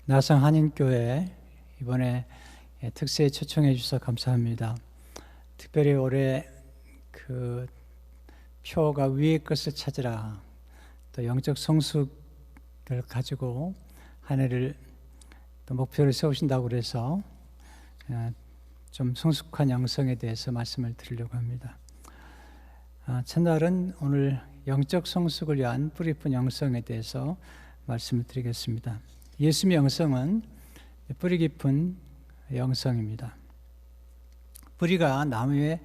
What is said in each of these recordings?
나성 한인교회 이번에 특세에 초청해 주셔서 감사합니다. 특별히 올해 그 표가 위의 것을 찾으라, 또 영적 성숙을 가지고 한 해를 또 목표를 세우신다고 그래서 좀 성숙한 영성에 대해서 말씀을 드리려고 합니다. 첫날은 오늘 영적 성숙을 위한 뿌리 깊은 영성에 대해서 말씀을 드리겠습니다. 예수님의 영성은 뿌리 깊은 영성입니다. 뿌리가 나무의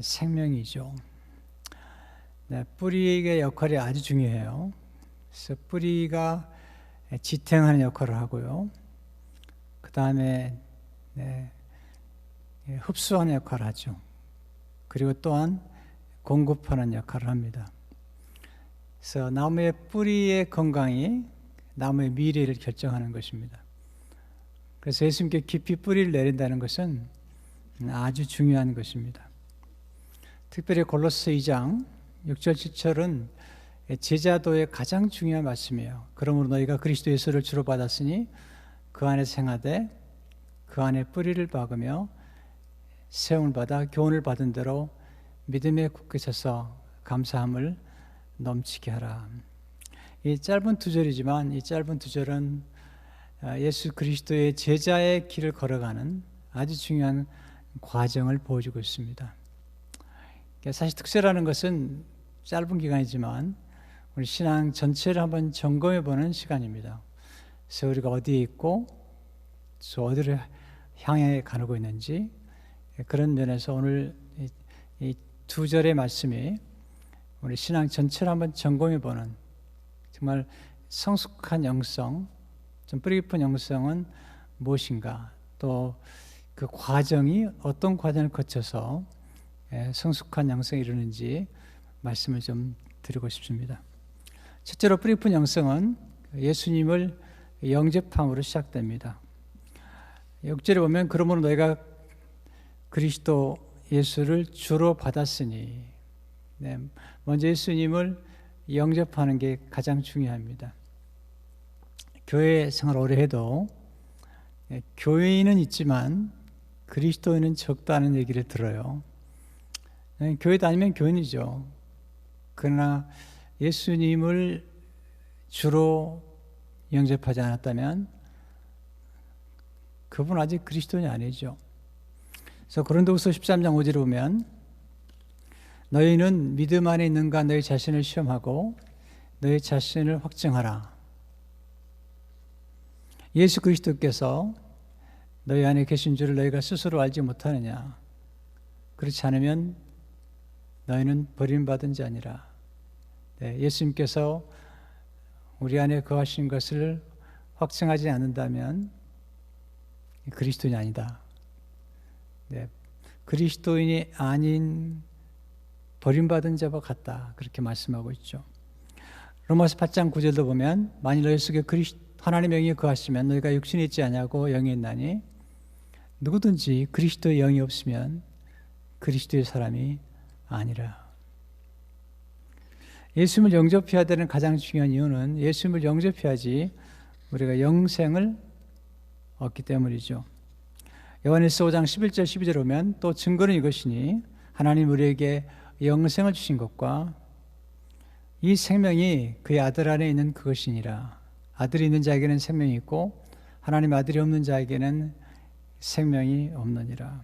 생명이죠. 뿌리의 역할이 아주 중요해요. 그래서 뿌리가 지탱하는 역할을 하고요. 그 다음에 흡수하는 역할을 하죠. 그리고 또한 공급하는 역할을 합니다. 그래서 나무의 뿌리의 건강이 나무의 미래를 결정하는 것입니다. 그래서 예수님께 깊이 뿌리를 내린다는 것은 아주 중요한 것입니다. 특별히 골로새 2장 6절 7절은 제자도의 가장 중요한 말씀이에요. 그러므로 너희가 그리스도 예수를 주로 받았으니 그 안에 생하되 그 안에 뿌리를 박으며 세움을 받아 교훈을 받은 대로 믿음에 굳게 서서 감사함을 넘치게 하라. 이 짧은 두 절이지만 이 짧은 두 절은 예수 그리스도의 제자의 길을 걸어가는 아주 중요한 과정을 보여주고 있습니다. 사실 특세라는 것은 짧은 기간이지만 우리 신앙 전체를 한번 점검해 보는 시간입니다. 그래서 우리가 어디에 있고 또 어디를 향해 가고 있는지, 그런 면에서 오늘 이 두 절의 말씀이 우리 신앙 전체를 한번 점검해 보는 정말 성숙한 영성, 좀 뿌리 깊은 영성은 무엇인가, 또 그 과정이 어떤 과정을 거쳐서 성숙한 영성에 이르는지 말씀을 좀 드리고 싶습니다. 첫째로 뿌리 깊은 영성은 예수님을 영접함으로 시작됩니다. 6절에 보면 그러므로 너희가 그리스도 예수를 주로 받았으니, 먼저 예수님을 영접하는 게 가장 중요합니다. 교회 생활 오래 해도 교회인은 있지만 그리스도인은 적다는 얘기를 들어요. 교회 다니면 교인이죠. 그러나 예수님을 주로 영접하지 않았다면 그분 아직 그리스도인이 아니죠. 그래서 고린도후서 13장 5절에 보면 너희는 믿음 안에 있는가 너희 자신을 시험하고 너희 자신을 확증하라. 예수 그리스도께서 너희 안에 계신 줄을 너희가 스스로 알지 못하느냐. 그렇지 않으면 너희는 버림받은 자니라. 예수님께서 우리 안에 거하신 것을 확증하지 않는다면 그리스도인이 아니다. 그리스도인이 아닌 버림받은 자와 같다, 그렇게 말씀하고 있죠. 로마서 8장 9절도 보면 만일 너희 속에 하나님의 영이 거하시면 너희가 육신이 있지 아니하고 영이 있나니 누구든지 그리스도의 영이 없으면 그리스도의 사람이 아니라. 예수님을 영접해야 되는 가장 중요한 이유는 예수님을 영접해야지 우리가 영생을 얻기 때문이죠. 요한일서 5장 11절 12절 보면 또 증거는 이것이니 하나님 우리에게 영생을 주신 것과 이 생명이 그의 아들 안에 있는 그것이니라. 아들이 있는 자에게는 생명이 있고 하나님 아들이 없는 자에게는 생명이 없느니라.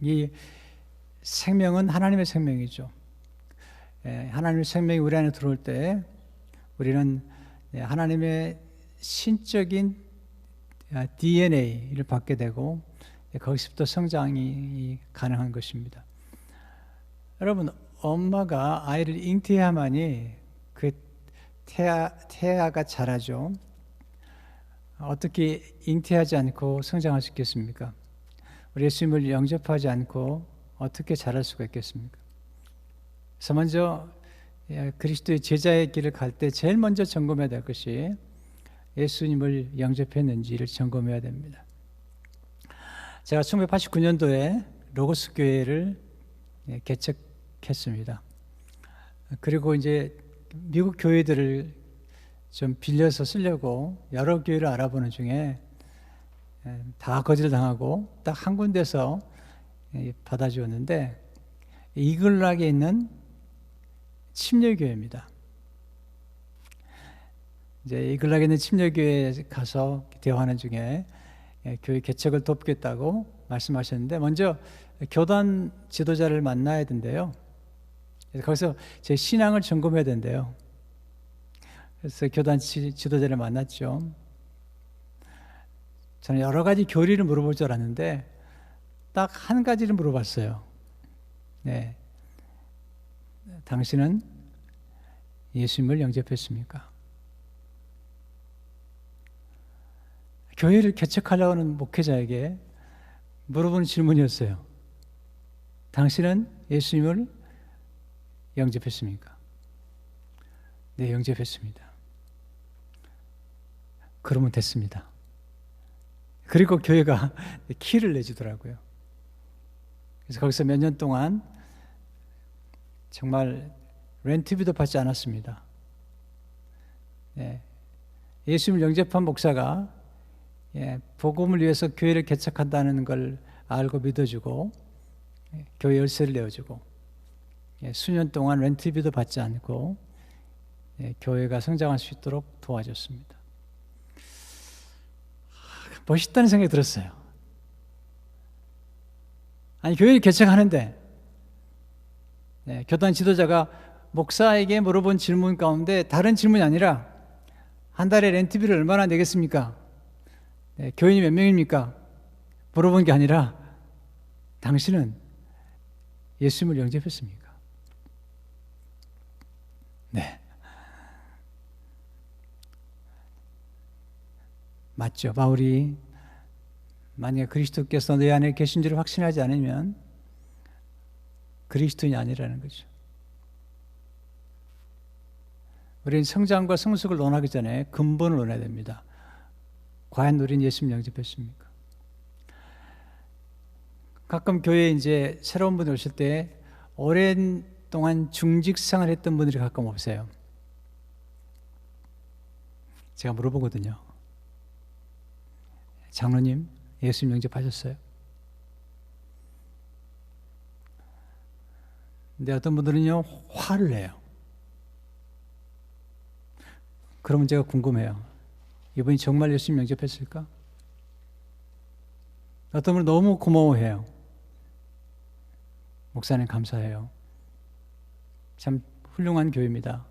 이 생명은 하나님의 생명이죠. 하나님의 생명이 우리 안에 들어올 때 우리는 하나님의 신적인 DNA를 받게 되고 거기서부터 성장이 가능한 것입니다. 여러분, 엄마가 아이를 잉태해야만이 그 태아가 자라죠. 어떻게 잉태하지 않고 성장할 수 있겠습니까? 우리 예수님을 영접하지 않고 어떻게 자랄 수가 있겠습니까? 그래서 먼저 그리스도의 제자의 길을 갈 때 제일 먼저 점검해야 될 것이 예수님을 영접했는지를 점검해야 됩니다. 제가 1989년도에 로고스 교회를 개척했습니다. 그리고 이제 미국 교회들을 좀 빌려서 쓰려고 여러 교회를 알아보는 중에 다 거절당하고 딱 한 군데서 받아주었는데 이글락에 있는 침례교회입니다. 이제 이글락에 있는 침례교회에 가서 대화하는 중에 교회 개척을 돕겠다고 말씀하셨는데 먼저 교단 지도자를 만나야 된대요. 그래서 거기서 제 신앙을 점검해야 된대요. 그래서 교단 지도자를 만났죠. 저는 여러 가지 교리를 물어볼 줄 알았는데 딱 한 가지를 물어봤어요. 네. 당신은 예수님을 영접했습니까? 교회를 개척하려고 하는 목회자에게 물어보는 질문이었어요. 당신은 예수님을 영접했습니까? 네, 영접했습니다. 그러면 됐습니다. 그리고 교회가 키를 내주더라고요. 그래서 거기서 몇 년 동안 정말 렌트비도 받지 않았습니다. 네. 예수님을 영접한 목사가 복음을 위해서 교회를 개척한다는 걸 알고 믿어주고 교회 열쇠를 내어주고 수년 동안 렌트비도 받지 않고 교회가 성장할 수 있도록 도와줬습니다. 멋있다는 생각이 들었어요. 아니 교회를 개척하는데 교단 지도자가 목사에게 물어본 질문 가운데 다른 질문이 아니라 한 달에 렌트비를 얼마나 내겠습니까? 교인이 몇 명입니까? 물어본 게 아니라 당신은 예수님을 영접했습니까? 네. 맞죠. 바울이 만약에 그리스도께서 내 안에 계신 줄을 확신하지 않으면 그리스도인이 아니라는 거죠. 우리는 성장과 성숙을 논하기 전에 근본을 논해야 됩니다. 과연 우리는 예수님 영접했습니까? 가끔 교회에 이제 새로운 분들 오실 때 오랜 동안 중직생을 했던 분들이 가끔 오세요. 제가 물어보거든요. 장로님, 예수님 영접하셨어요? 근데 어떤 분들은요, 화를 내요. 그러면 제가 궁금해요. 이분이 정말 예수님 영접했을까? 어떤 분은 너무 고마워해요. 목사님 감사해요. 참 훌륭한 교회입니다.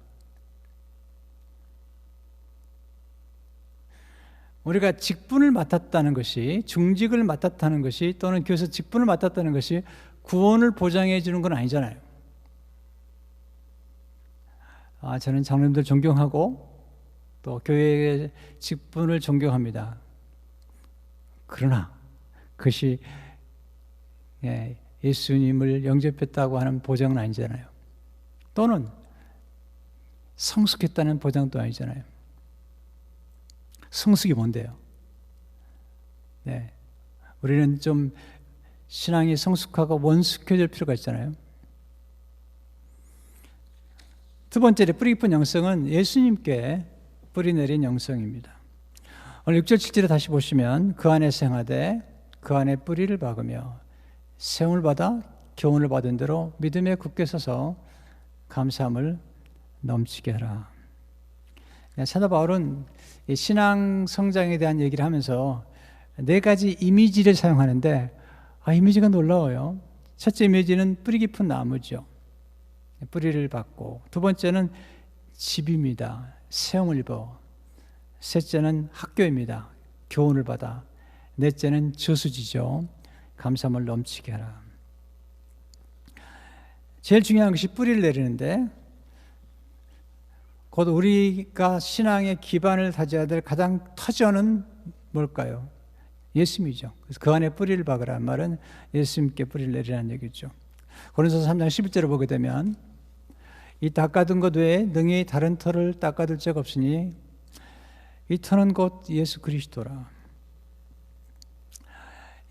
우리가 직분을 맡았다는 것이, 중직을 맡았다는 것이, 또는 교회에서 직분을 맡았다는 것이 구원을 보장해 주는 건 아니잖아요. 저는 장로님들 존경하고 또 교회의 직분을 존경합니다. 그러나 그것이 예수님을 영접했다고 하는 보장은 아니잖아요. 또는 성숙했다는 보장도 아니잖아요. 성숙이 뭔데요? 네. 우리는 좀 신앙이 성숙하고 원숙해질 필요가 있잖아요. 두 번째로 뿌리 깊은 영성은 예수님께 뿌리 내린 영성입니다. 오늘 6절 7절에 다시 보시면 그 안에 생하되 그 안에 뿌리를 박으며 세움을 받아 교훈을 받은 대로 믿음에 굳게 서서 감사함을 넘치게 하라. 사도 바울은 신앙 성장에 대한 얘기를 하면서 네 가지 이미지를 사용하는데 이미지가 놀라워요. 첫째 이미지는 뿌리 깊은 나무죠. 뿌리를 받고, 두 번째는 집입니다. 세움을 입어. 셋째는 학교입니다. 교훈을 받아. 넷째는 저수지죠. 감사함을 넘치게 하라. 제일 중요한 것이 뿌리를 내리는데, 곧 우리가 신앙의 기반을 다져야 될 가장 터전은 뭘까요? 예수님이죠. 그래서 그 안에 뿌리를 박으라는 말은 예수님께 뿌리를 내리라는 얘기죠. 고린도서 3장 11절을 보게 되면 이 닦아둔 것 외에 능히 다른 터를 닦아둘 적 없으니 이 터는 곧 예수 그리스도라.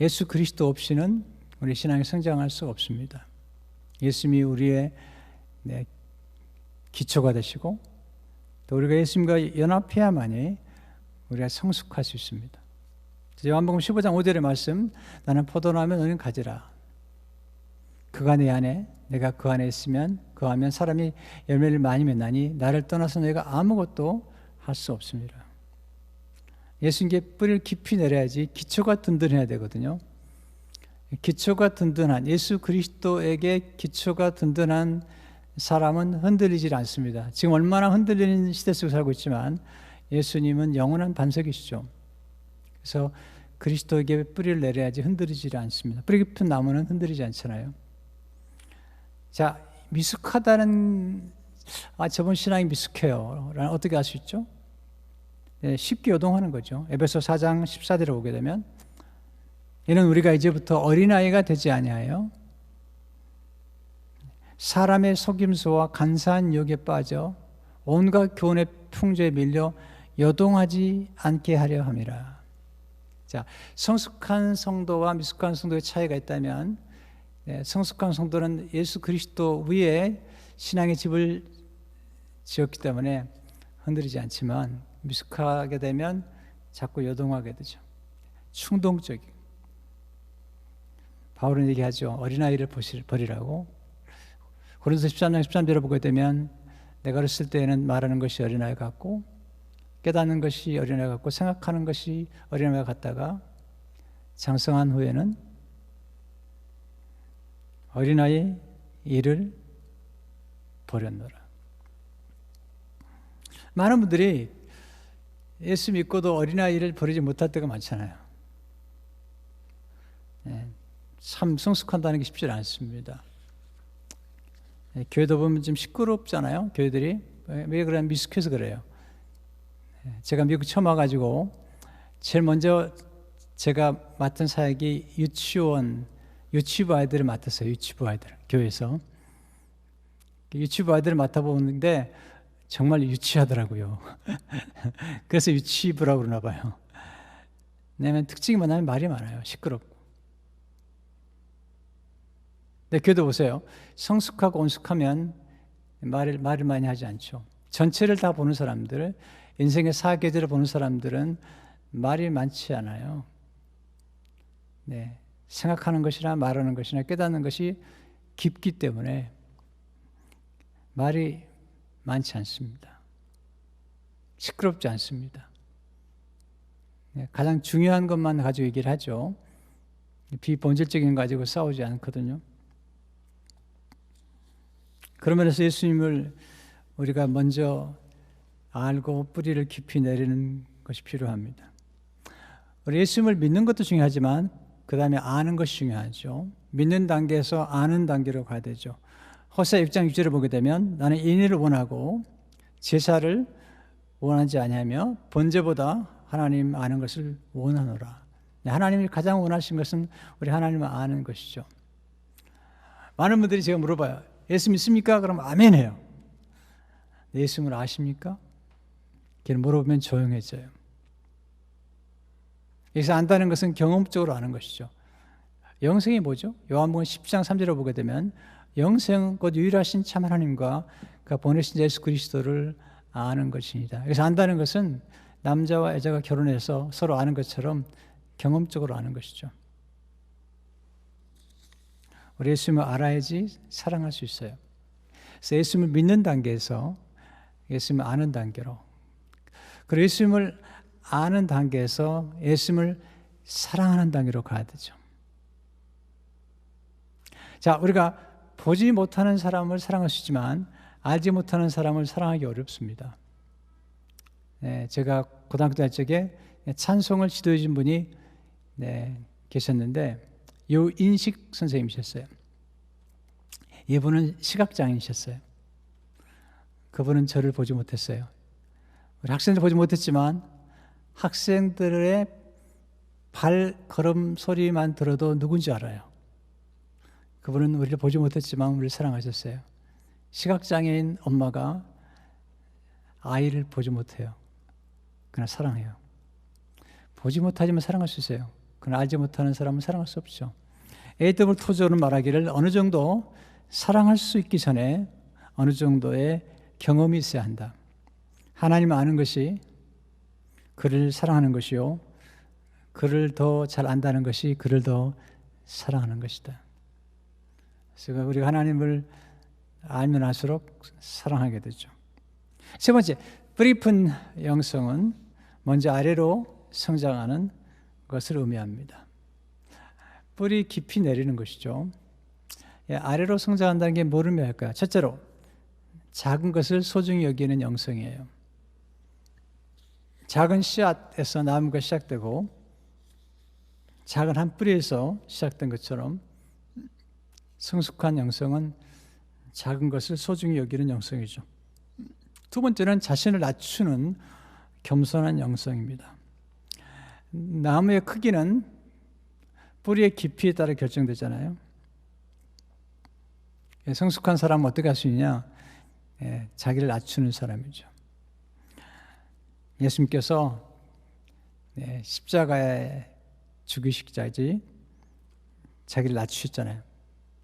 예수 그리스도 없이는 우리 신앙이 성장할 수 없습니다. 예수님이 우리의 기초가 되시고 또 우리가 예수님과 연합해야만이 우리가 성숙할 수 있습니다. 요한복음 15장 5절의 말씀, 나는 포도나무에 너는 가지라. 그가 내 안에 내가 그 안에 있으면 그하면 사람이 열매를 많이 맺나니 나를 떠나서 너희가 아무것도 할 수 없습니다. 예수님께 뿌리를 깊이 내려야지 기초가 든든해야 되거든요. 기초가 든든한, 예수 그리스도에게 기초가 든든한 사람은 흔들리지 않습니다. 지금 얼마나 흔들리는 시대 속에 살고 있지만 예수님은 영원한 반석이시죠. 그래서 그리스도에게 뿌리를 내려야지 흔들리지 않습니다. 뿌리 깊은 나무는 흔들리지 않잖아요. 자, 미숙하다는, 저분 신앙이 미숙해요 라는 어떻게 알 수 있죠? 네, 쉽게 요동하는 거죠. 에베소 4장 14절에 보게 되면, 이는 우리가 이제부터 어린아이가 되지 아니하여 사람의 속임수와 간사한 유혹에 빠져 온갖 교훈의 풍조에 밀려 요동하지 않게 하려 함이라. 자, 성숙한 성도와 미숙한 성도의 차이가 있다면, 성숙한 성도는 예수 그리스도 위에 신앙의 집을 지었기 때문에 흔들리지 않지만, 미숙하게 되면 자꾸 요동하게 되죠. 충동적이고. 바울은 얘기하죠. 어린아이를 버리라고. 고린도서 13장 13절을 보게 되면, 내가 어렸을 때에는 말하는 것이 어린아이 같고, 깨닫는 것이 어린아이 같고, 생각하는 것이 어린아이 같다가 장성한 후에는 어린아이 일을 버렸노라. 많은 분들이 예수 믿고도 어린아이를 버리지 못할 때가 많잖아요. 참 성숙한다는 게 쉽지 않습니다. 교회도 보면 좀 시끄럽잖아요. 교회들이. 왜 그러냐면 미숙해서 그래요. 제가 미국 처음 와가지고 제일 먼저 제가 맡은 사역이 유치부 아이들을 맡았어요. 유치부 아이들, 교회에서. 유치부 아이들을 맡아보는데 정말 유치하더라고요. 그래서 유치부라고 그러나 봐요. 왜냐하면 특징이 뭐냐면 말이 많아요. 시끄럽고. 근데 교회도 보세요. 성숙하고 온숙하면 말을 많이 하지 않죠. 전체를 다 보는 사람들, 인생의 사계절을 보는 사람들은 말이 많지 않아요. 네, 생각하는 것이나 말하는 것이나 깨닫는 것이 깊기 때문에 말이 많지 않습니다. 시끄럽지 않습니다. 네, 가장 중요한 것만 가지고 얘기를 하죠. 비본질적인 거 가지고 싸우지 않거든요. 그런 면에서 예수님을 우리가 먼저 알고 뿌리를 깊이 내리는 것이 필요합니다. 우리 예수님을 믿는 것도 중요하지만 그 다음에 아는 것이 중요하죠. 믿는 단계에서 아는 단계로 가야 되죠. 호세아 6장 6절을 보게 되면 나는 인의를 원하고 제사를 원하지 아니하며 번제보다 하나님 아는 것을 원하노라. 하나님이 가장 원하신 것은 우리 하나님을 아는 것이죠. 많은 분들이 제가 물어봐요. 예수 믿습니까? 그럼 아멘 해요. 예수님을 아십니까? 걔를 물어보면 조용해져요. 여기서 안다는 것은 경험적으로 아는 것이죠. 영생이 뭐죠? 요한복음 10장 3절을 보게 되면 영생 곧 유일하신 참 하나님과 그가 보내신 예수 그리스도를 아는 것입니다. 그래서 안다는 것은 남자와 여자가 결혼해서 서로 아는 것처럼 경험적으로 아는 것이죠. 우리 예수님을 알아야지 사랑할 수 있어요. 그래서 예수님을 믿는 단계에서 예수님을 아는 단계로, 그리고 예수님을 아는 단계에서 예수님을 사랑하는 단계로 가야 되죠. 자, 우리가 보지 못하는 사람을 사랑할 수 있지만 알지 못하는 사람을 사랑하기 어렵습니다. 네, 제가 고등학교 다닐 적에 찬송을 지도해 준 분이 계셨는데 유인식 선생님이셨어요. 이분은 시각장애이셨어요. 그분은 저를 보지 못했어요. 우리 학생들 보지 못했지만 학생들의 발걸음 소리만 들어도 누군지 알아요. 그분은 우리를 보지 못했지만 우리를 사랑하셨어요. 시각장애인 엄마가 아이를 보지 못해요. 그러나 사랑해요. 보지 못하지만 사랑할 수 있어요. 그러나 알지 못하는 사람은 사랑할 수 없죠. A.W. 토저는 말하기를 어느 정도 사랑할 수 있기 전에 어느 정도의 경험이 있어야 한다. 하나님을 아는 것이 그를 사랑하는 것이요, 그를 더 잘 안다는 것이 그를 더 사랑하는 것이다. 그래서 우리가 하나님을 알면 알수록 사랑하게 되죠. 세 번째, 뿌리 깊은 영성은 먼저 아래로 성장하는 것을 의미합니다. 뿌리 깊이 내리는 것이죠. 아래로 성장한다는 게 뭐를 의미할까요? 첫째로 작은 것을 소중히 여기는 영성이에요. 작은 씨앗에서 나무가 시작되고 작은 한 뿌리에서 시작된 것처럼 성숙한 영성은 작은 것을 소중히 여기는 영성이죠. 두 번째는 자신을 낮추는 겸손한 영성입니다. 나무의 크기는 뿌리의 깊이에 따라 결정되잖아요. 성숙한 사람은 어떻게 할 수 있냐? 자기를 낮추는 사람이죠. 예수님께서 십자가에 죽이시기까지 자기를 낮추셨잖아요.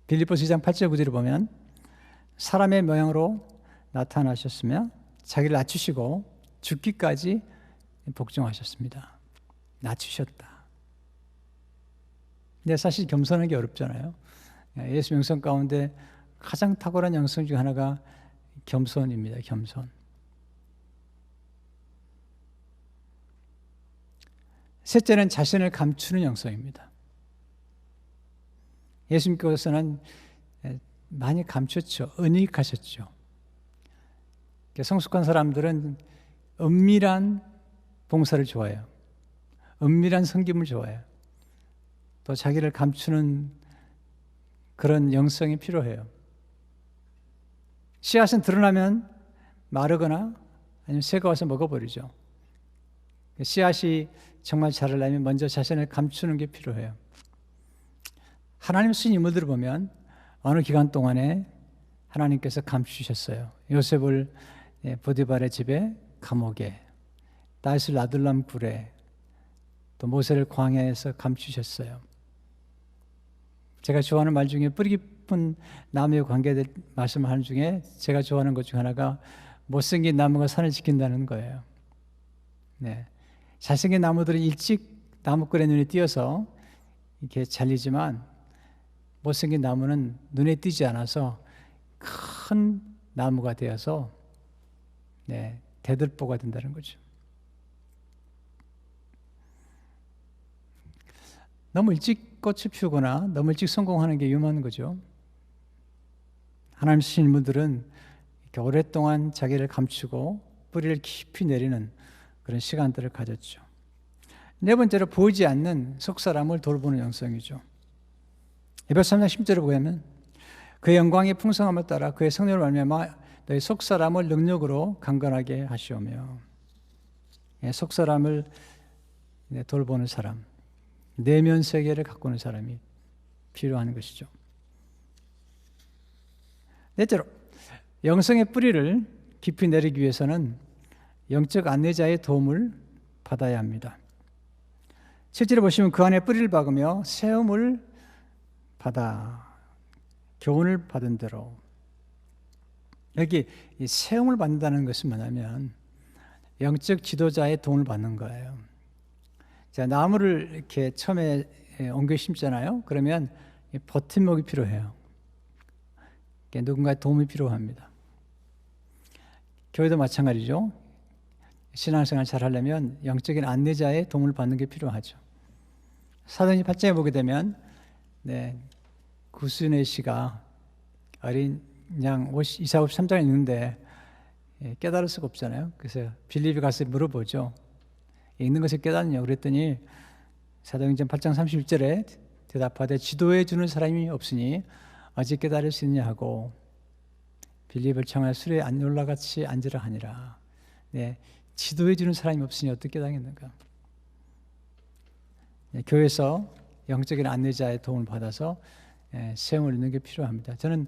빌립보서 2장 8절 9절을 보면 사람의 모양으로 나타나셨으며 자기를 낮추시고 죽기까지 복종하셨습니다. 낮추셨다. 근데 사실 겸손하기 어렵잖아요. 예수 영성 가운데 가장 탁월한 영성 중 하나가 겸손입니다. 겸손. 셋째는 자신을 감추는 영성입니다. 예수님께서는 많이 감췄죠. 은닉하셨죠. 성숙한 사람들은 은밀한 봉사를 좋아해요. 은밀한 섬김을 좋아해요. 또 자기를 감추는 그런 영성이 필요해요. 씨앗은 드러나면 마르거나 아니면 새가 와서 먹어버리죠. 씨앗이 정말 자라려면 먼저 자신을 감추는 게 필요해요. 하나님 쓰신 인물들을 보면 어느 기간 동안에 하나님께서 감추셨어요. 요셉을 보디발의 집에 감옥에, 다윗을 아둘람 굴에, 또 모세를 광야에서 감추셨어요. 제가 좋아하는 말 중에 뿌리 깊은 나무에 관계된 말씀하는 중에 제가 좋아하는 것 중 하나가 못생긴 나무가 산을 지킨다는 거예요. 네. 잘생긴 나무들은 일찍 나무꾼의 눈에 띄어서 이렇게 잘리지만 못생긴 나무는 눈에 띄지 않아서 큰 나무가 되어서 대들보가 된다는 거죠. 너무 일찍 꽃을 피우거나 너무 일찍 성공하는 게 위험한 거죠. 하나님 쓰신 분들은 이렇게 오랫동안 자기를 감추고 뿌리를 깊이 내리는 그런 시간들을 가졌죠. 네 번째로 보이지 않는 속사람을 돌보는 영성이죠. 에베소 3장 10절을 보면 그의 영광의 풍성함을 따라 그의 성령을 말미암아 너희 속사람을 능력으로 강건하게 하시오며, 속사람을 돌보는 사람, 내면 세계를 가꾸는 사람이 필요한 것이죠. 넷째로 영성의 뿌리를 깊이 내리기 위해서는 영적 안내자의 도움을 받아야 합니다. 실제로 보시면 그 안에 뿌리를 박으며 세움을 받아 교훈을 받은 대로, 여기 이 세움을 받는다는 것은 뭐냐면 영적 지도자의 도움을 받는 거예요. 자, 나무를 이렇게 처음에 옮겨 심잖아요. 그러면 버팀목이 필요해요. 누군가의 도움이 필요합니다. 교회도 마찬가지죠. 신앙생활 잘 하려면 영적인 안내자의 도움을 받는 게 필요하죠. 사도행전 8장에 보게 되면 구순의 씨가 어린 양 이사업 3장에 있는데 깨달을 수가 없잖아요. 그래서 빌립이 가서 물어보죠. 읽는 것을 깨닫느냐 그랬더니 사도행전 8장 31절에 대답하되 지도해 주는 사람이 없으니 어찌 깨달을 수 있냐 하고 빌립을 청하여 수레에 안 올라같이 앉으라 하니라. 지도해 주는 사람이 없으니 어떻게 깨닫겠는가. 교회에서 영적인 안내자의 도움을 받아서 세움을 얻는 게 필요합니다. 저는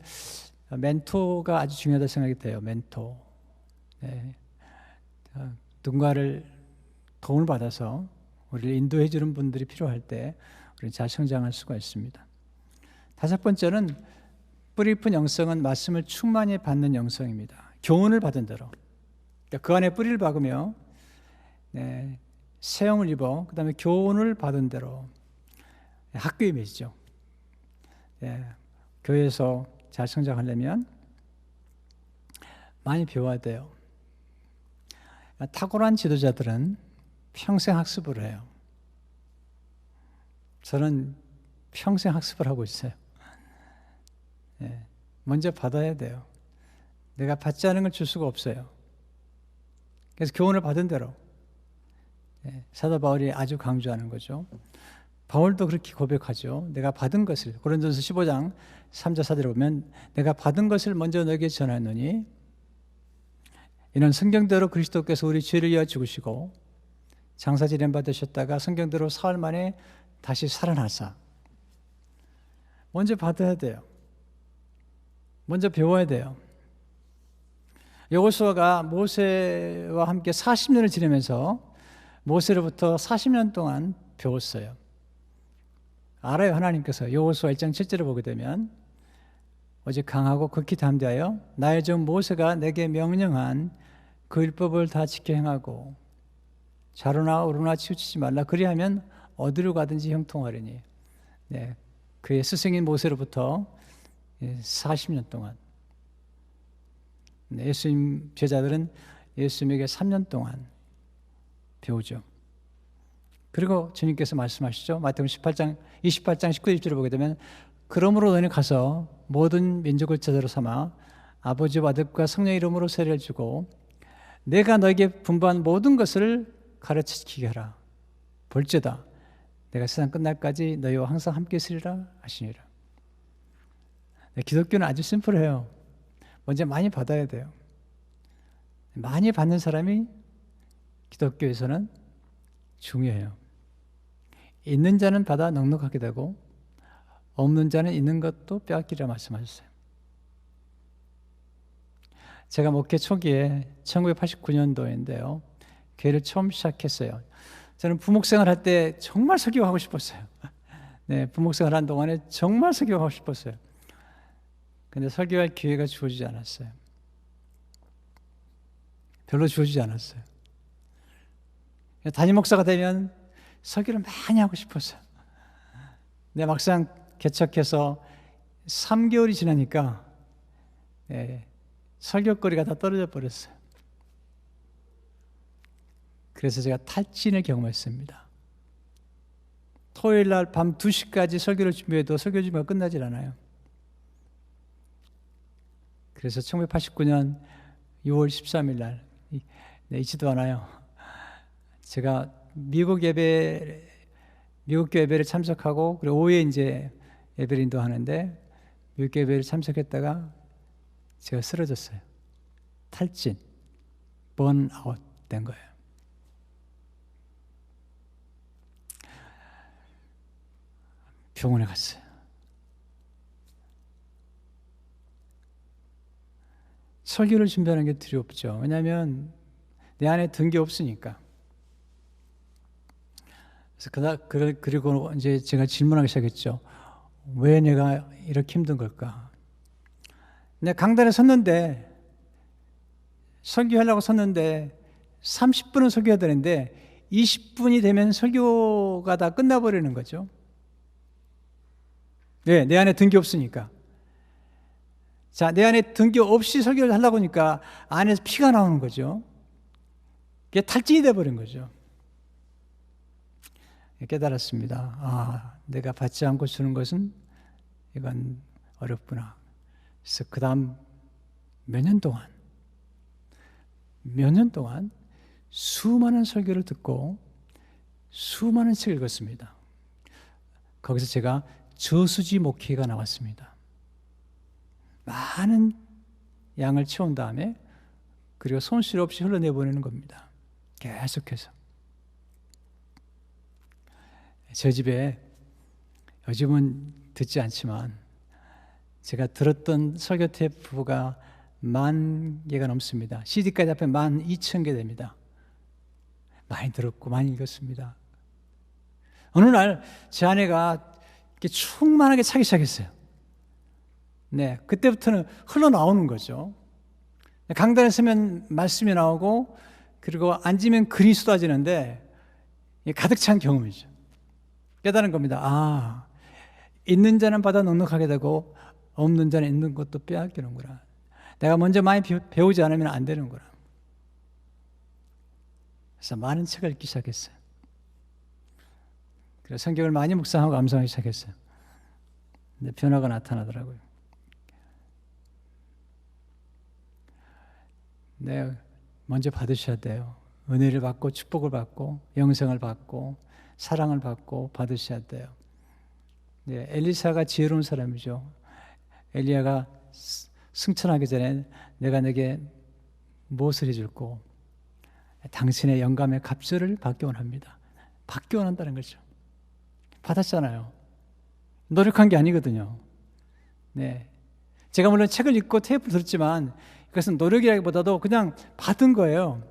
멘토가 아주 중요하다고 생각이 돼요. 멘토. 누군가를 도움을 받아서 우리를 인도해 주는 분들이 필요할 때 우리는 잘 성장할 수가 있습니다. 다섯 번째는 뿌리 깊은 영성은 말씀을 충만히 받는 영성입니다. 교훈을 받은 대로. 그 안에 뿌리를 박으며 네, 세형을 입어 그 다음에 교훈을 받은 대로 학교의 이미지죠. 네, 교회에서 잘 성장하려면 많이 배워야 돼요. 탁월한 지도자들은 평생 학습을 해요. 저는 평생 학습을 하고 있어요. 네, 먼저 받아야 돼요. 내가 받지 않은 걸 줄 수가 없어요. 그래서 교훈을 받은 대로 사도 바울이 아주 강조하는 거죠. 바울도 그렇게 고백하죠. 내가 받은 것을, 고린도서 15장 3절 4절에 보면 내가 받은 것을 먼저 너에게 전하노니 이는 성경대로 그리스도께서 우리 죄를 위하여 죽으시고 장사 지냄 받으셨다가 성경대로 사흘 만에 다시 살아나사. 먼저 받아야 돼요. 먼저 배워야 돼요. 여호수아가 모세와 함께 40년을 지내면서 모세로부터 40년 동안 배웠어요. 알아요. 하나님께서 여호수아 1장 7절을 보게 되면 오직 강하고 극히 담대하여 나의 종 모세가 내게 명령한 그 율법을 다 지켜 행하고 좌로나 우로나 치우치지 말라. 그리하면 어디로 가든지 형통하리니. 네, 그의 스승인 모세로부터 40년 동안 예수님 제자들은 예수님에게 3년 동안 배우죠. 그리고 주님께서 말씀하시죠. 마태복음 28장 19, 20절을 보게 되면 그러므로 너희는 가서 모든 민족을 제자로 삼아 아버지와 아들과 성령의 이름으로 세례를 주고 내가 너에게 분부한 모든 것을 가르치게 하라. 볼지어다 내가 세상 끝날까지 너희와 항상 함께 있으리라 하시니라. 네, 기독교는 아주 심플해요. 먼저 많이 받아야 돼요. 많이 받는 사람이 기독교에서는 중요해요. 있는 자는 받아 넉넉하게 되고 없는 자는 있는 것도 빼앗기라 말씀하셨어요. 제가 목회 초기에 1989년도인데요. 교회를 처음 시작했어요. 저는 부목생활 할 때 정말 설교하고 싶었어요. 네, 부목생활 한 동안에 정말 설교하고 싶었어요. 근데 설교할 기회가 주어지지 않았어요. 별로 주어지지 않았어요. 담임 목사가 되면 설교를 많이 하고 싶었어요. 근데 막상 개척해서 3개월이 지나니까 설교거리가 다 떨어져 버렸어요. 그래서 제가 탈진을 경험했습니다. 토요일 날 밤 2시까지 설교를 준비해도 설교 준비가 끝나질 않아요. 그래서 1989년 6월 13일 날 잊지도 않아요. 제가 미국 예배를 참석하고 그리고 오후에 이제 예배를 인도하는데 미국 예배를 참석했다가 제가 쓰러졌어요. 탈진, 번아웃 된 거예요. 병원에 갔어요. 설교를 준비하는 게 두렵죠. 왜냐하면 내 안에 든 게 없으니까. 그리고 이제 제가 질문하기 시작했죠. 왜 내가 이렇게 힘든 걸까? 내가 강단에 섰는데 설교하려고 섰는데 30분은 설교해야 되는데 20분이 되면 설교가 다 끝나버리는 거죠. 네, 내 안에 든 게 없으니까. 자, 내 안에 든 게 없이 설교를 하려고 하니까 안에서 피가 나오는 거죠. 그게 탈진이 돼버린 거죠. 깨달았습니다. 아, 내가 받지 않고 주는 것은 이건 어렵구나. 그래서 그 다음 몇 년 동안 수많은 설교를 듣고 수많은 책을 읽었습니다. 거기서 제가 저수지 목회가 나왔습니다. 많은 양을 채운 다음에 그리고 손실 없이 흘러내보내는 겁니다. 계속해서. 저 집에 요즘은 듣지 않지만 제가 들었던 설교 테이프가 10,000개가 넘습니다. CD까지 합해 12,000개 됩니다. 많이 들었고 많이 읽었습니다. 어느 날 제 아내가 이렇게 충만하게 차기 시작했어요. 네, 그때부터는 흘러나오는 거죠. 강단에 서면 말씀이 나오고 그리고 앉으면 글이 쏟아지는데 가득 찬 경험이죠. 깨달은 겁니다. 아, 있는 자는 받아 넉넉하게 되고 없는 자는 있는 것도 빼앗기는구나. 내가 먼저 많이 배우지 않으면 안 되는구나. 그래서 많은 책을 읽기 시작했어요. 그래서 성경을 많이 묵상하고 감상하기 시작했어요. 근데 변화가 나타나더라고요. 네, 먼저 받으셔야 돼요. 은혜를 받고 축복을 받고 영생을 받고 사랑을 받고 받으셔야 돼요. 네, 엘리사가 지혜로운 사람이죠. 엘리야가 승천하기 전에 내가 내게 무엇을 해줄고 당신의 영감의 갑절을 받기 원합니다. 받기 원한다는 거죠. 받았잖아요. 노력한 게 아니거든요. 네, 제가 물론 책을 읽고 테이프를 들었지만 그것은 노력이라기보다도 그냥 받은 거예요.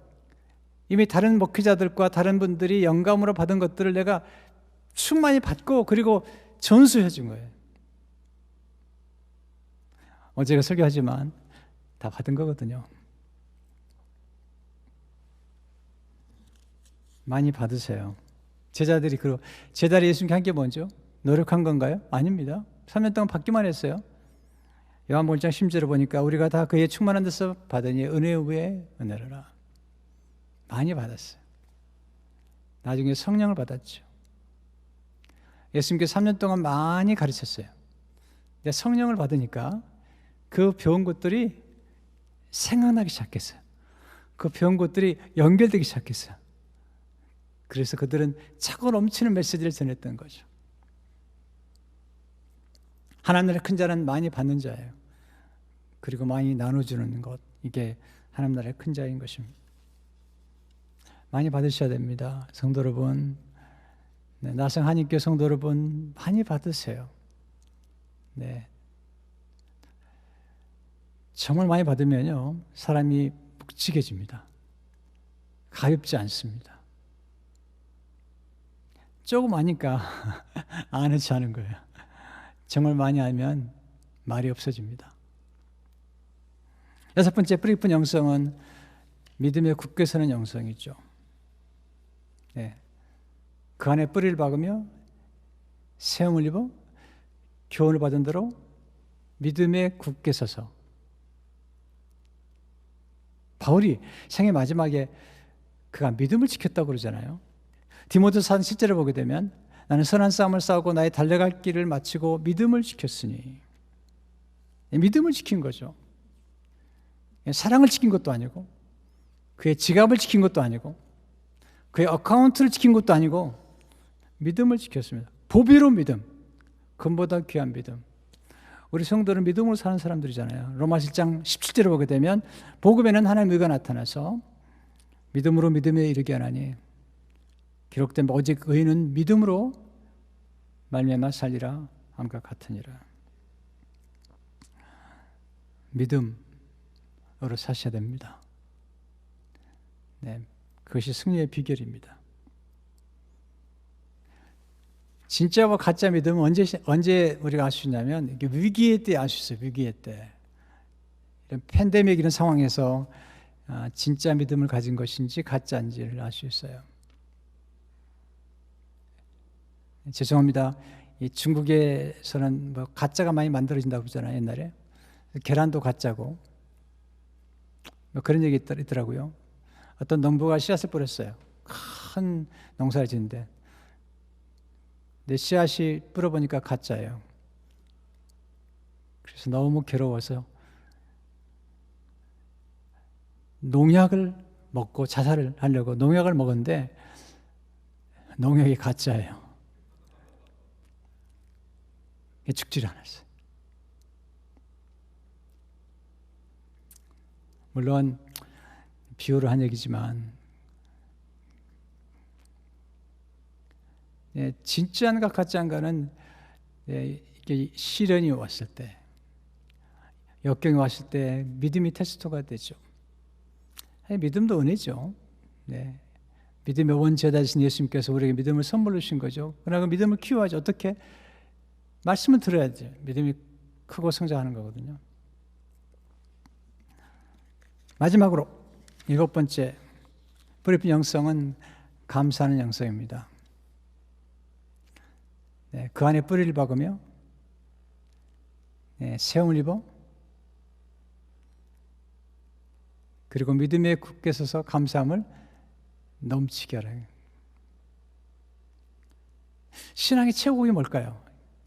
이미 다른 목회자들과 다른 분들이 영감으로 받은 것들을 내가 충만히 받고 그리고 전수해 준 거예요. 어제가 설교하지만 다 받은 거거든요. 많이 받으세요. 제자들이 예수님께 한 게 뭐죠? 노력한 건가요? 아닙니다. 3년 동안 받기만 했어요. 요한복음 1장 10절을 보니까 우리가 다 그의 충만한 데서 받으니 은혜 위에 은혜라. 많이 받았어요. 나중에 성령을 받았죠. 예수님께서 3년 동안 많이 가르쳤어요. 근데 성령을 받으니까 그 배운 것들이 생각나기 시작했어요. 그 배운 것들이 연결되기 시작했어요. 그래서 그들은 차고 넘치는 메시지를 전했던 거죠. 하나님 나라의 큰 자는 많이 받는 자예요. 그리고 많이 나눠주는 것, 이게 하나님 나라의 큰 자인 것입니다. 많이 받으셔야 됩니다. 성도 여러분, 네, 나성 한인교회 성도 여러분 많이 받으세요. 네, 정말 많이 받으면요 사람이 묵직해집니다. 가볍지 않습니다. 조금 하니까 아는지 않은 거예요. 정말 많이 알면 말이 없어집니다. 여섯 번째 뿌리 깊은 영성은 믿음에 굳게 서는 영성이죠. 네. 그 안에 뿌리를 박으며 세움을 입어 교훈을 받은 대로 믿음에 굳게 서서. 바울이 생애 마지막에 그가 믿음을 지켰다고 그러잖아요. 디모데서 10절을 보게 되면 나는 선한 싸움을 싸우고 나의 달려갈 길을 마치고 믿음을 지켰으니. 믿음을 지킨 거죠. 사랑을 지킨 것도 아니고 그의 지갑을 지킨 것도 아니고 그의 어카운트를 지킨 것도 아니고 믿음을 지켰습니다. 보배로운 믿음, 금보다 귀한 믿음. 우리 성도는 믿음으로 사는 사람들이잖아요. 로마서 1장 17절을 보게 되면 복음에는 하나님의 의가 나타나서 믿음으로 믿음에 이르게 하나니 기록된 오직 의인은 믿음으로 말미암아 살리라 함과 같으니라. 믿음으로 사셔야 됩니다. 네, 그것이 승리의 비결입니다. 진짜와 가짜 믿음은 언제 우리가 알 수 있냐면 위기의 때 알 수 있어요. 위기의 때. 이런 팬데믹 이런 상황에서 진짜 믿음을 가진 것인지 가짜인지를 알 수 있어요. 죄송합니다. 이 중국에서는 뭐 가짜가 많이 만들어진다고 그러잖아요. 옛날에 계란도 가짜고 뭐 그런 얘기 있더라고요. 어떤 농부가 씨앗을 뿌렸어요. 큰 농사를 짓는데 내 씨앗이 뿌려보니까 가짜예요. 그래서 너무 괴로워서 농약을 먹고 자살을 하려고 농약을 먹었는데 농약이 가짜예요. 죽질 않았어요. 물론 비유를 한 얘기지만 진짜인가 가짜인가는 이게 시련이 왔을 때, 역경이 왔을 때 믿음이 테스트가 되죠. 믿음도 은혜죠. 네. 믿음의 원죄자이신 예수님께서 우리에게 믿음을 선물로 주신 거죠. 그러나 그 믿음을 키워야지. 어떻게? 말씀을 들어야지. 믿음이 크고 성장하는 거거든요. 마지막으로 7번째, 뿌리 깊은 영성은 감사하는 영성입니다. 네, 그 안에 뿌리를 박으며 세움을 입어 그리고 믿음에 굳게 서서 감사함을 넘치게 하라. 신앙의 최고봉이 뭘까요?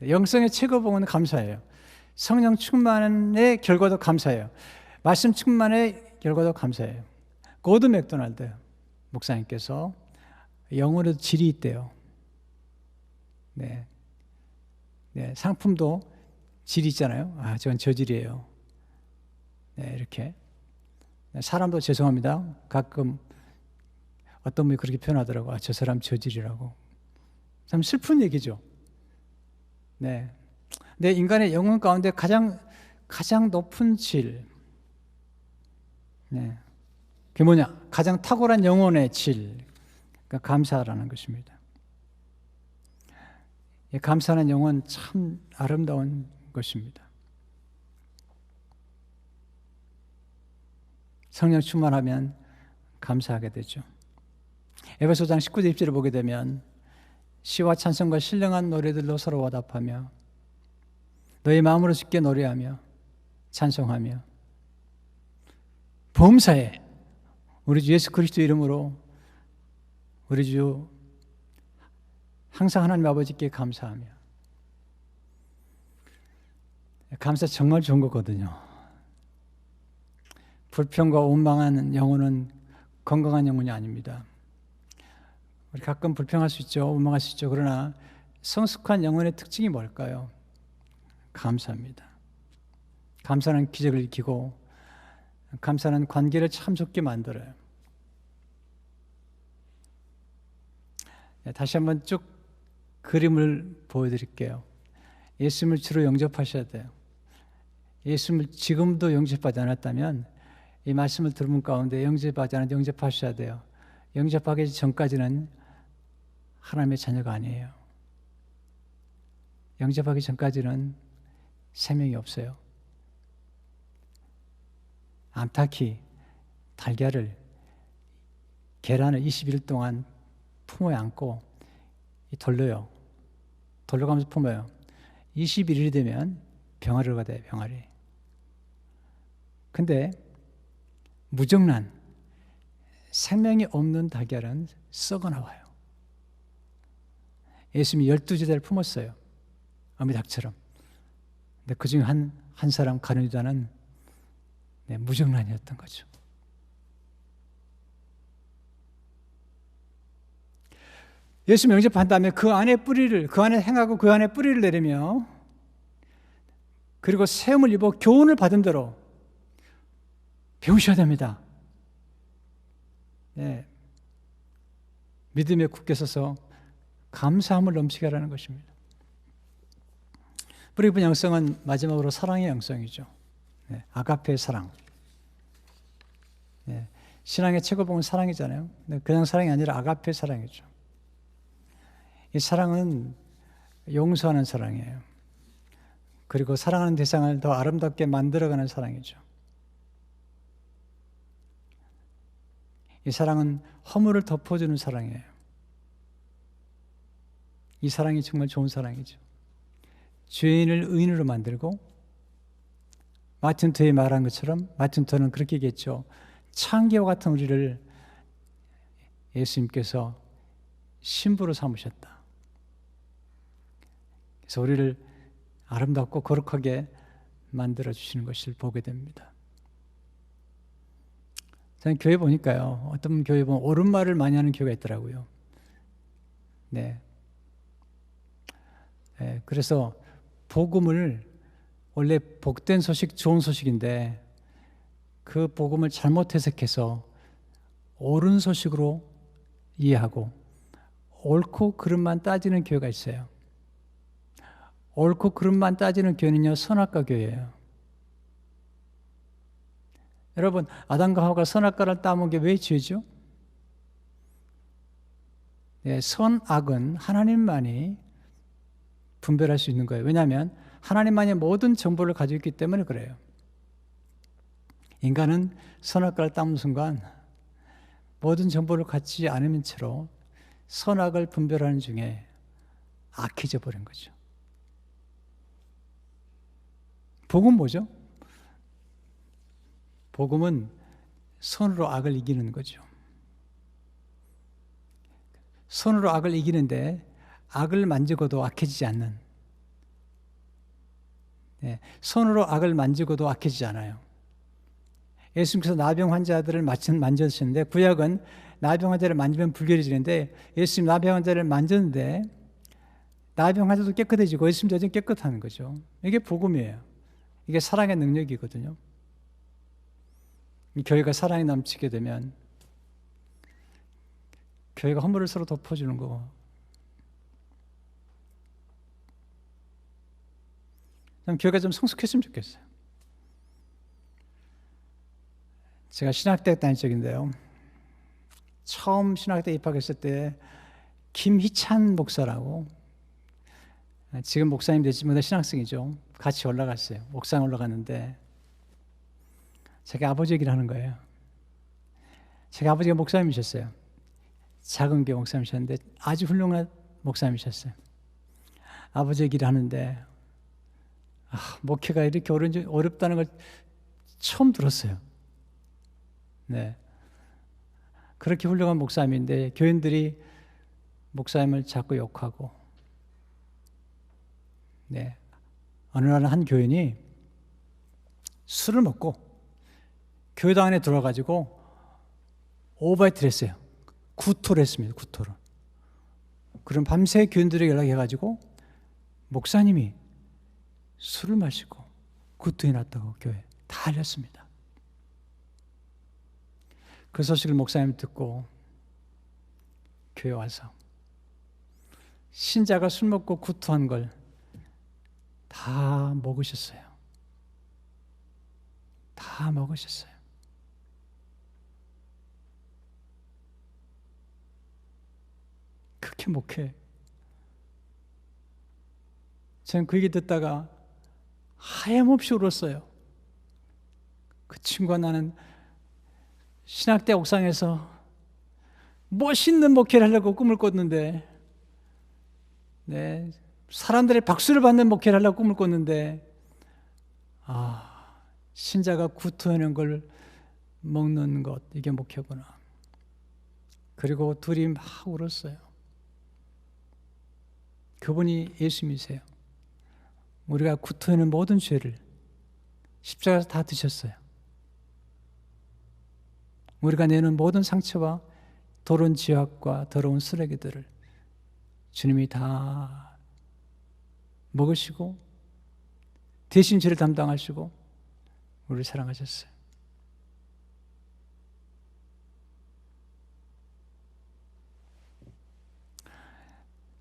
영성의 최고봉은 감사예요. 성령 충만의 결과도 감사예요. 말씀 충만의 결과도 감사예요. 고드 맥도날드 목사님께서 영어로도 질이 있대요. 네. 상품도 질이 있잖아요. 저건 저질이에요. 네, 이렇게. 사람도 죄송합니다. 가끔 어떤 분이 그렇게 표현하더라고요. 저 사람 저질이라고. 참 슬픈 얘기죠. 네. 근데 인간의 영혼 가운데 가장 높은 질. 네. 그게 뭐냐? 가장 탁월한 영혼의 질. 그러니까 감사라는 것입니다. 감사하는 영혼 참 아름다운 것입니다. 성령 충만하면 감사하게 되죠. 에베소장 19절 20절을 보게 되면 시와 찬송과 신령한 노래들로 서로 화답하며 너희 마음으로 주께 노래하며 찬송하며 범사에 우리 주 예수 그리스도 이름으로 우리 주 항상 하나님 아버지께 감사하며. 감사 정말 좋은 거거든요. 불평과 원망하는 영혼은 건강한 영혼이 아닙니다. 우리 가끔 불평할 수 있죠. 원망할 수 있죠. 그러나 성숙한 영혼의 특징이 뭘까요? 감사입니다. 감사는 기적을 일으키고 감사는 관계를 참 좋게 만들어요. 다시 한번 쭉 그림을 보여드릴게요. 예수님을 주로 영접하셔야 돼요. 예수님을 지금도 영접하지 않았다면 이 말씀을 들은 가운데 영접하지 않았는데 영접하셔야 돼요. 영접하기 전까지는 하나님의 자녀가 아니에요. 영접하기 전까지는 생명이 없어요. 암탉이 달걀을, 계란을 21일 동안 품어에 안고 돌려요. 돌려가면서 품어요. 21일이 되면 병아리가 돼요. 병아리. 근데 무정란 생명이 없는 달걀은 썩어 나와요. 예수님이 12제자를 품었어요. 어미닭처럼. 근데 그중에 한 사람 가룟 유다는 무정란이었던 거죠. 예수 영접한 다음에 그 안에 행하고 그 안에 뿌리를 내리며 그리고 세움을 입어 교훈을 받은 대로 배우셔야 됩니다. 네. 믿음에 굳게 서서 감사함을 넘치게 하라는 것입니다. 뿌리 깊은 영성은 마지막으로 사랑의 영성이죠. 네. 아가페의 사랑. 네. 신앙의 최고봉은 사랑이잖아요. 그냥 사랑이 아니라 아가페의 사랑이죠. 이 사랑은 용서하는 사랑이에요. 그리고 사랑하는 대상을 더 아름답게 만들어가는 사랑이죠. 이 사랑은 허물을 덮어주는 사랑이에요. 이 사랑이 정말 좋은 사랑이죠. 죄인을 의인으로 만들고 마틴 루터의 말한 것처럼 마틴 루터는 그렇게 얘기했죠. 창기와 같은 우리를 예수님께서 신부로 삼으셨다. 그래서 우리를 아름답고 거룩하게 만들어주시는 것을 보게 됩니다. 저는 교회 보니까요, 어떤 교회 보면 옳은 말을 많이 하는 교회가 있더라고요. 네. 네. 그래서 복음을, 원래 복된 소식, 좋은 소식인데 그 복음을 잘못 해석해서 옳은 소식으로 이해하고 옳고 그름만 따지는 교회가 있어요. 옳고 그름만 따지는 교회는요, 선악과 교회예요. 여러분, 아담과 하와가 선악과를 따먹은 게 왜 죄죠? 네, 선악은 하나님만이 분별할 수 있는 거예요. 왜냐하면 하나님만이 모든 정보를 가지고 있기 때문에 그래요. 인간은 선악과를 따는 순간 모든 정보를 갖지 않은 채로 선악을 분별하는 중에 악해져 버린 거죠. 복음 뭐죠? 복음은 선으로 악을 이기는 거죠. 선으로 악을 이기는데 악을 만지고도 악해지지 않는, 선으로 악을 만지고도 악해지지 않아요. 예수님께서 나병 환자들을 만졌는데, 구약은 나병 환자를 만지면 불결해지는데, 예수님 나병 환자를 만졌는데 나병 환자도 깨끗해지고 예수님도 깨끗하는 거죠. 이게 복음이에요. 이게 사랑의 능력이거든요. 이 교회가 사랑이 넘치게 되면 교회가 허물을 서로 덮어주는 거고, 교회가 좀 성숙했으면 좋겠어요. 제가 신학대학 다닐 적인데요, 처음 신학대에 입학했을 때 김희찬 목사라고, 지금 목사님 됐지만 신학생이죠. 같이 올라갔어요. 옥상 올라갔는데 제가 아버지 얘기를 하는 거예요. 제가 아버지가 목사님이셨어요. 작은 교회 목사님이셨는데 아주 훌륭한 목사님이셨어요. 아버지 얘기를 하는데 목회가 이렇게 어렵다는 걸 처음 들었어요. 네, 그렇게 훌륭한 목사님인데 교인들이 목사님을 자꾸 욕하고, 어느 날 한 교인이 술을 먹고 교회당 안에 들어가지고 오바이트를 했어요. 구토를 했습니다. 구토를. 그럼 밤새 교인들에게 연락해가지고 목사님이 술을 마시고 구토해 놨다고 교회 다 알렸습니다. 그 소식을 목사님 듣고 교회 와서 신자가 술 먹고 구토한 걸 다 먹으셨어요. 다 먹으셨어요. 그렇게 목회. 저는 그 얘기 듣다가 하염없이 울었어요. 그 친구와 나는 신학대 옥상에서 멋있는 목회를 하려고 꿈을 꿨는데, 사람들의 박수를 받는 목회를 하려고 꿈을 꿨는데, 신자가 구토하는 걸 먹는 것, 이게 목회구나. 그리고 둘이 막 울었어요. 그분이 예수님이세요. 우리가 구토하는 모든 죄를 십자가에서 다 드셨어요. 우리가 내는 모든 상처와 더러운 지악과 더러운 쓰레기들을 주님이 다 먹으시고 대신 죄를 담당하시고 우리를 사랑하셨어요.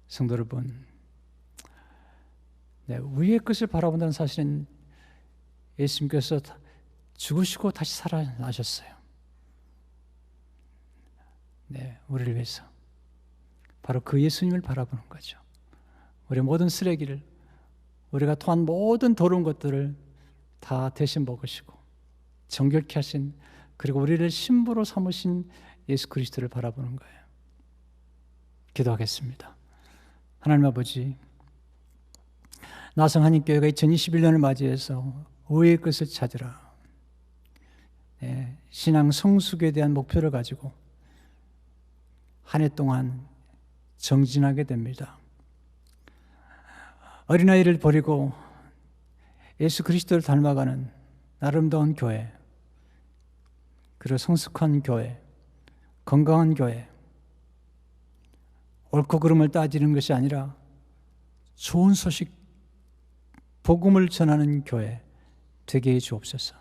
성도 여러분, 위의 것을 바라본다는 사실은 예수님께서 죽으시고 다시 살아나셨어요. 우리를 위해서. 바로 그 예수님을 바라보는 거죠. 우리의 모든 쓰레기를, 우리가 토한 모든 더러운 것들을 다 대신 먹으시고 정결케 하신, 그리고 우리를 신부로 삼으신 예수 그리스도를 바라보는 거예요. 기도하겠습니다. 하나님 아버지, 나성 한인교회가 2021년을 맞이해서 의의 것을 찾으라, 신앙 성숙에 대한 목표를 가지고 한 해 동안 정진하게 됩니다. 어린아이를 버리고 예수 그리스도를 닮아가는 아름다운 교회, 그리고 성숙한 교회, 건강한 교회, 옳고 그름을 따지는 것이 아니라 좋은 소식, 복음을 전하는 교회 되게 해 주옵소서.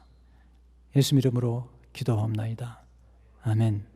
예수 이름으로 기도하옵나이다. 아멘.